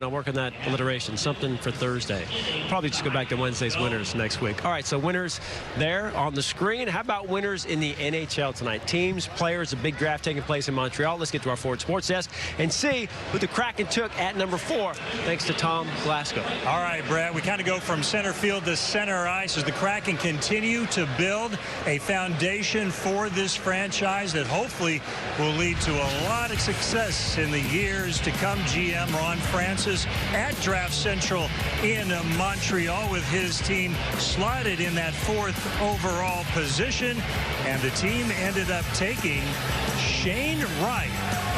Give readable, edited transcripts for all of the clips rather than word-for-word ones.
I'll work on that alliteration, something for Thursday. Probably just go back to Wednesday's winners next week. All right, so winners there on the screen. How about winners in the NHL tonight? Teams, players, a big draft taking place in Montreal. Let's get to our Forward Sports Desk and see who the Kraken took at number 4, thanks to Tom Glasgow. All right, Brad, we kind of go from center field to center ice as the Kraken continue to build a foundation for this franchise that hopefully will lead to a lot of success in the years to come. GM Ron Francis at Draft Central in Montreal with his team slotted in that 4th overall position. And the team ended up taking Shane Wright,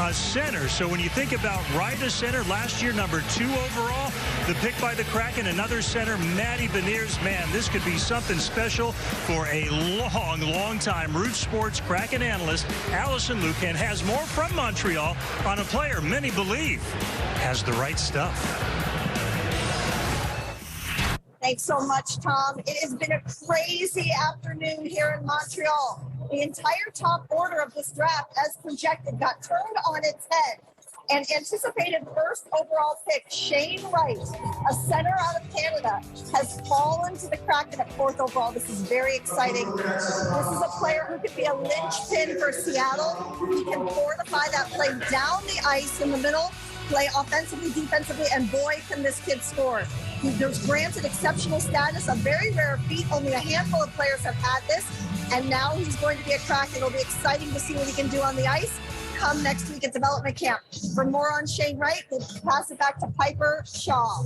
a center. So when you think about Wright, a center, last year number 2 overall, the pick by the Kraken, another center, Matty Beniers. Man, this could be something special for a long time. Root Sports Kraken analyst Allison Lucan has more from Montreal on a player many believe has the right stuff. Thanks so much, Tom. It has been a crazy afternoon here in Montreal. The entire top order of this draft, as projected, got turned on its head. And anticipated 1st overall pick, Shane Wright, a center out of Canada, has fallen to the Kraken at 4th overall. This is very exciting. This is a player who could be a linchpin for Seattle. He can fortify that play down the ice in the middle, play offensively, defensively, and boy, can this kid score. He was granted exceptional status, a very rare feat. Only a handful of players have had this, and now he's going to be a Kraken. It'll be exciting to see what he can do on the ice come next week at development camp. For more on Shane Wright, we'll pass it back to Piper Shaw.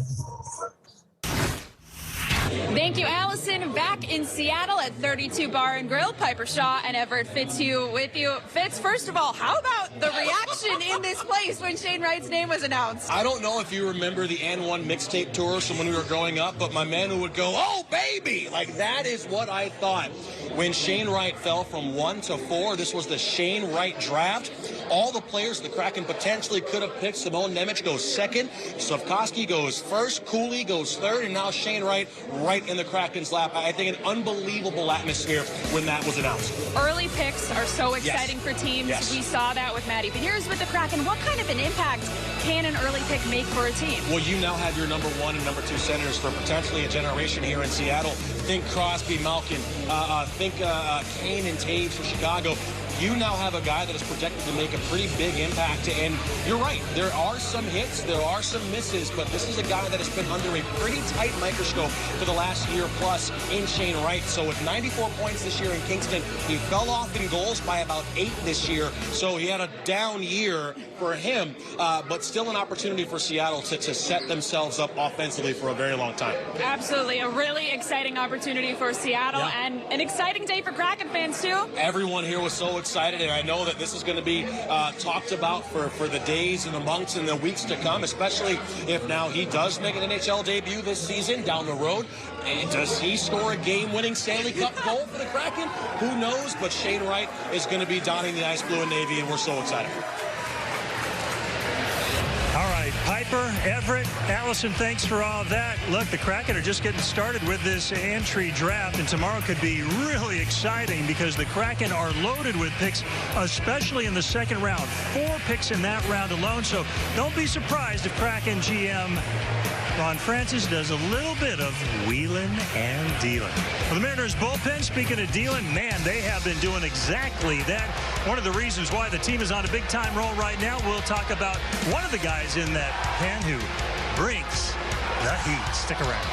Thank you, Allison. Back in Seattle at 32 Bar and Grill, Piper Shaw and Everett Fitzhugh with you. Fitz, first of all, how about the reaction in this place when Shane Wright's name was announced? I don't know if you remember the N1 mixtape tours from when we were growing up, but my man who would go, "Oh, baby!" Like, that is what I thought. When Shane Wright fell from 1 to 4, this was the Shane Wright draft. All the players the Kraken potentially could have picked. Simone Nemec goes 2nd. Slavkovsky goes 1st. Cooley goes 3rd. And now Shane Wright right in the Kraken's lap. I think an unbelievable atmosphere when that was announced. Early picks are so exciting for teams. Yes. We saw that with Matty Beniers with the Kraken. What kind of an impact can an early pick make for a team? Well, you now have your number 1 and number 2 centers for potentially a generation here in Seattle. Think Crosby, Malkin. Think Kane and Taves for Chicago. You now have a guy that is projected to make a pretty big impact. And you're right, there are some hits, there are some misses, but this is a guy that has been under a pretty tight microscope for the last year plus in Shane Wright. So with 94 points this year in Kingston, he fell off in goals by about 8 this year. So he had a down year for him, but still an opportunity for Seattle to set themselves up offensively for a very long time. Absolutely. A really exciting opportunity for Seattle and an exciting day for Kraken fans, too. Everyone here was so excited, and I know that this is going to be talked about for the days and the months and the weeks to come, especially if now he does make an NHL debut this season down the road. And does he score a game-winning Stanley Cup goal for the Kraken? Who knows? But Shane Wright is going to be donning the ice blue and navy, and we're so excited. All right, Piper, Everett, Allison, thanks for all of that. Look, the Kraken are just getting started with this entry draft, and tomorrow could be really exciting because the Kraken are loaded with picks, especially in the 2nd round. 4 picks in that round alone, so don't be surprised if Kraken GM Ron Francis does a little bit of wheeling and dealing. Well, the Mariners bullpen, speaking of dealing, man, they have been doing exactly that. One of the reasons why the team is on a big-time roll right now, we'll talk about one of the guys in that pen who brings the heat. Stick around.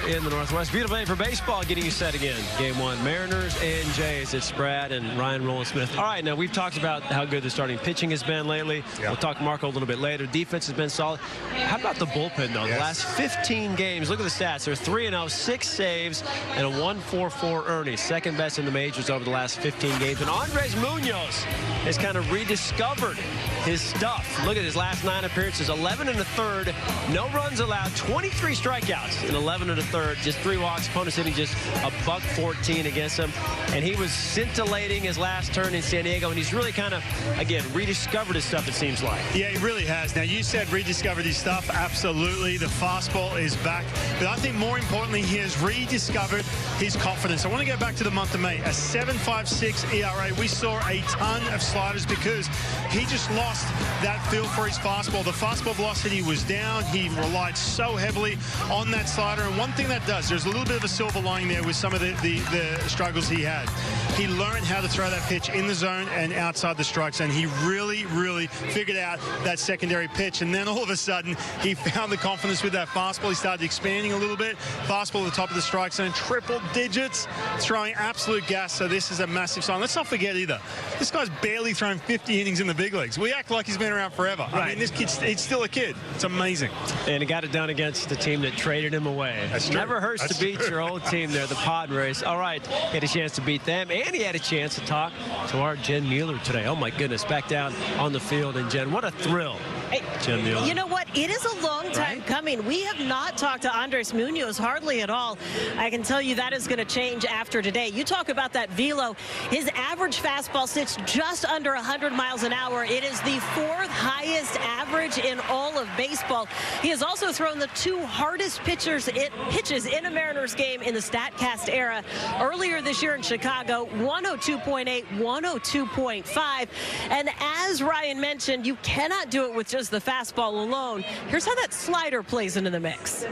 In the Northwest. Beautiful day for baseball, getting you set again. Game 1, Mariners and Jays. It's Brad and Ryan Rowland-Smith. All right, now we've talked about how good the starting pitching has been lately. We'll talk to Marco a little bit later. Defense has been solid. How about the bullpen, though? The last 15 games, look at the stats. They're 3-0, 6 saves, and a 1.44 earnings. 2nd best in the majors over the last 15 games. And Andres Munoz has kind of rediscovered his stuff. Look at his last 9 appearances, 11 1/3, no runs allowed, 23 strikeouts in 11 1/3, just 3 walks. Opponents hitting just a $114 against him. And he was scintillating his last turn in San Diego, and he's really kind of, again, rediscovered his stuff, it seems like. Yeah, he really has. Now, you said rediscovered his stuff. Absolutely. The fastball is back. But I think more importantly, he has rediscovered his confidence. I want to go back to the month of May. A 7.56 ERA. We saw a ton of sliders because he just lost that feel for his fastball. The fastball velocity was down. He relied so heavily on that slider. And one thing that does, there's a little bit of a silver lining there with some of the struggles he had. He learned how to throw that pitch in the zone and outside the strike zone. He really, really figured out that secondary pitch. And then all of a sudden, he found the confidence with that fastball. He started expanding a little bit. Fastball at the top of the strike zone, triple digits, throwing absolute gas. So this is a massive sign. Let's not forget either, this guy's barely thrown 50 innings in the big leagues. We act like he's been around forever. Right. I mean, this kid's he's still a kid. It's amazing. And he got it done against the team that traded him away. That's true. Never hurts to beat your old team there, the Padres. All right, he had a chance to beat them, and he had a chance to talk to our Jen Mueller today. Oh, my goodness, back down on the field. And, Jen, what a thrill. Hey, Jen Mueller. You know what? It is a long time coming. We have not talked to Andres Munoz hardly at all. I can tell you that is going to change after today. You talk about that velo. His average fastball sits just under 100 miles an hour. It is the 4th highest average in all of baseball. He has also thrown the 2 hardest pitches in a Mariners game in the StatCast era. Earlier this year in Chicago, 102.8, 102.5. And as Ryan mentioned, you cannot do it with just the fastball alone. Here's how that slider plays into the mix.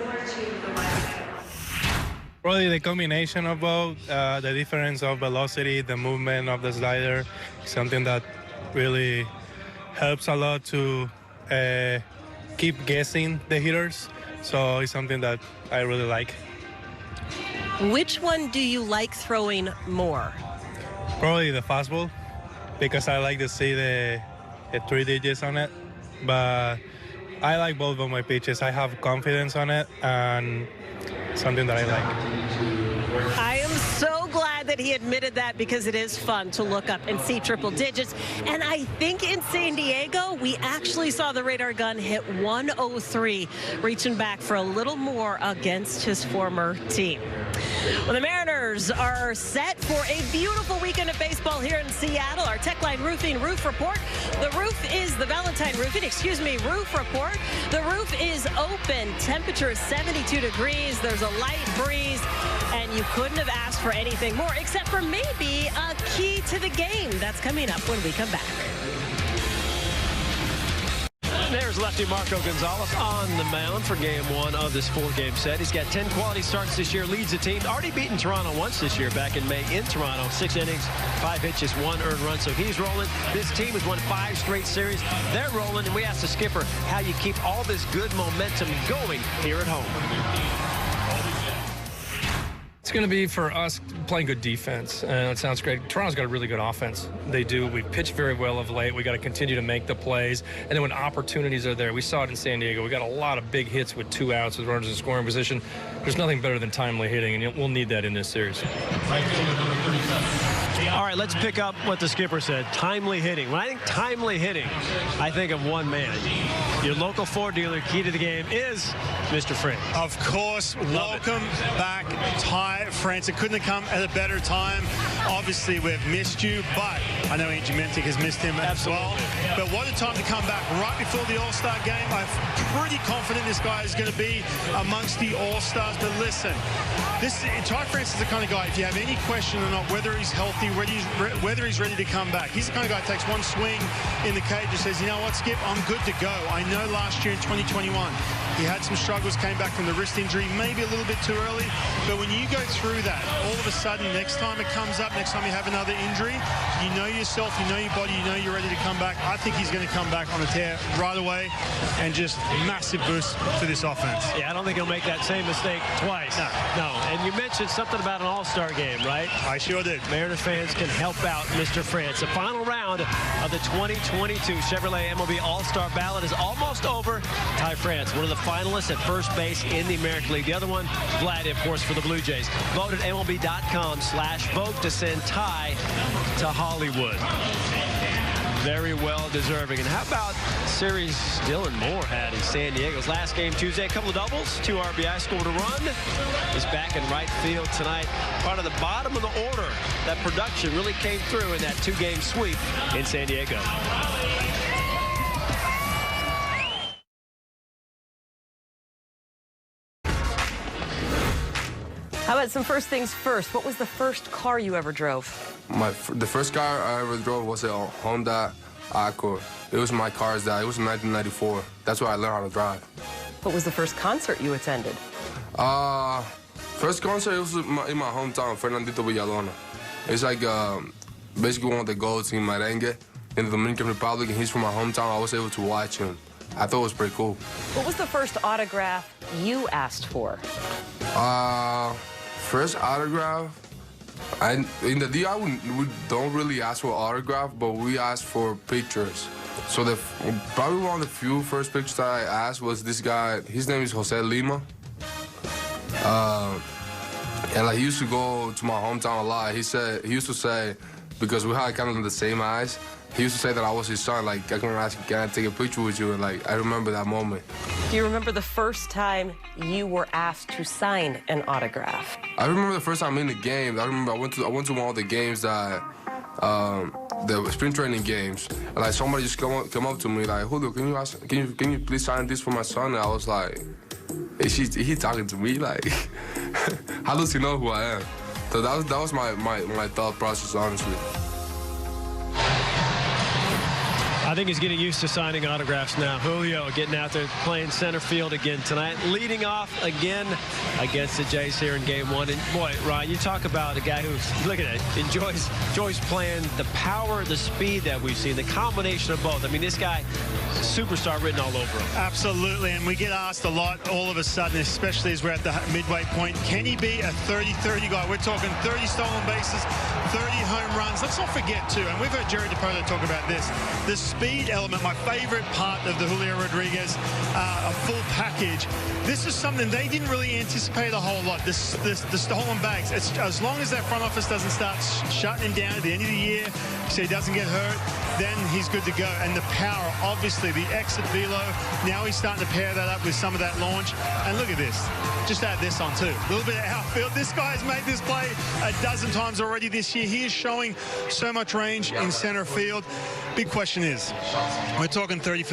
Probably the combination of both, the difference of velocity, the movement of the slider, something that really helps a lot to keep guessing the hitters. So it's something that I really like. Which one do you like throwing more? Probably the fastball, because I like to see the 3 digits on it. But I like both of my pitches. I have confidence on it, and something that I like. I am so glad that he admitted that, because it is fun to look up and see triple digits. And I think in San Diego, we actually saw the radar gun hit 103, reaching back for a little more against his former team. Well, the Mariners are set for a beautiful weekend of baseball here in Seattle. Our Techline Roofing Roof Report. The roof is the Valentine Roofing, roof report. The roof is open. Temperature is 72 degrees. There's a light breeze. And you couldn't have asked for anything more, except for maybe a key to the game. That's coming up when we come back. There's lefty Marco Gonzalez on the mound for game 1 of this 4-game set. He's got 10 quality starts this year, leads the team. Already beaten Toronto once this year back in May in Toronto. 6 innings, 5 hits, just 1 earned run. So he's rolling. This team has won 5 straight series. They're rolling, and we asked the skipper how you keep all this good momentum going here at home. It's going to be for us playing good defense. It sounds great. Toronto's got a really good offense. They do. We've pitched very well of late. We got to continue to make the plays. And then when opportunities are there, we saw it in San Diego. We got a lot of big hits with 2 outs with runners in scoring position. There's nothing better than timely hitting, and we'll need that in this series. All right, let's pick up what the skipper said. Timely hitting. When I think timely hitting, I think of one man. Your local Ford dealer, key to the game, is Mr. France. Of course. Welcome back, Ty France. It couldn't have come at a better time. Obviously, we've missed you, but I know Angie Mentic has missed him as well. But what a time to come back right before the All-Star game. I'm pretty confident this guy is going to be amongst the All-Stars. But listen, Ty France is the kind of guy, if you have any question or not whether he's healthy, whether he's ready to come back, he's the kind of guy that takes one swing in the cage and says, you know what, Skip, I'm good to go. I know last year in 2021, he had some struggles, came back from the wrist injury, maybe a little bit too early. But when you go through that, all of a sudden, next time it comes up, next time you have another injury, you know yourself, you know your body, you know you're ready to come back. I think he's going to come back on a tear right away, and just massive boost for this offense. Yeah, I don't think he'll make that same mistake twice. No. And you mentioned something about an All-Star game, right? I sure did. Mariners fans can help out Mr. France. The final round of the 2022 Chevrolet MLB All-Star ballot is almost over. Ty France, one of the finalists at first base in the American League. The other one, Vlad, of course, for the Blue Jays. Vote at MLB.com/vote to send Ty to Hollywood. very well deserving. And how about series Dylan Moore had in San Diego's last game Tuesday? A couple of doubles, 2 RBI, scored a run. He's back in right field tonight. Part of the bottom of the order. That production really came through in that 2-game sweep in San Diego. How about some first things first? What was the first car you ever drove? The first car I ever drove was a Honda Accord. It was my car's dad. It was in 1994. That's where I learned how to drive. What was the first concert you attended? First concert, it was in my hometown, Fernandito Villalona. It's like basically one of the goats in merengue in the Dominican Republic, and he's from my hometown. I was able to watch him. I thought it was pretty cool. What was the first autograph you asked for? First autograph, in the DI, we don't really ask for autograph, but we ask for pictures. So probably one of the few first pictures that I asked was this guy. His name is Jose Lima. And like he used to go to my hometown a lot. He used to say, because we had kind of the same eyes, he used to say that I was his son. Like, I can ask, can I take a picture with you? And like, I remember that moment. Do you remember the first time you were asked to sign an autograph? I remember the first time in the game. I remember I went to one of the games that the spring training games. And like somebody just come up to me like, Julio, can you please sign this for my son? And I was like, is he talking to me? Like, how does he know who I am? So that was my thought process, honestly. I think he's getting used to signing autographs now. Julio getting out there playing center field again tonight, leading off again against the Jays here in Game 1. And boy, Ryan, you talk about a guy who's, look at it, enjoys playing, the power, the speed that we've seen, the combination of both. I mean, this guy, superstar written all over him. Absolutely, and we get asked a lot all of a sudden, especially as we're at the midway point, can he be a 30-30 guy? We're talking 30 stolen bases, 30 home runs. Let's not forget, too, and we've heard Jerry DiPoto talk about this, the speed element, my favorite part of the Julio Rodriguez, a full package. This is something they didn't really anticipate a whole lot, the stolen bags. It's, as long as that front office doesn't start shutting him down at the end of the year so he doesn't get hurt, then he's good to go. And the power, obviously, the exit velo, now he's starting to pair that up with some of that launch. And look at this. Just add this on, too. A little bit of outfield. This guy has made this play a dozen times already this year. He is showing so much range in center field. Big question is, we're talking 30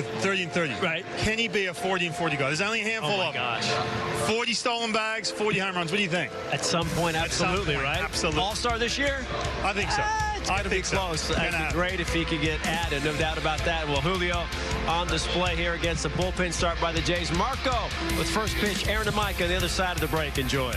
and 30. Right. Can he be a 40 and 40 guy? There's only a handful of them. 40 stolen bags, 40 home runs. What do you think? At some point, absolutely, right? Absolutely. All-star this year? I think so. I think close. That'd be great if he could get added, no doubt about that. Well, Julio on display here against the bullpen start by the Jays. Marco with first pitch. Aaron and Mike on the other side of the break. Enjoy.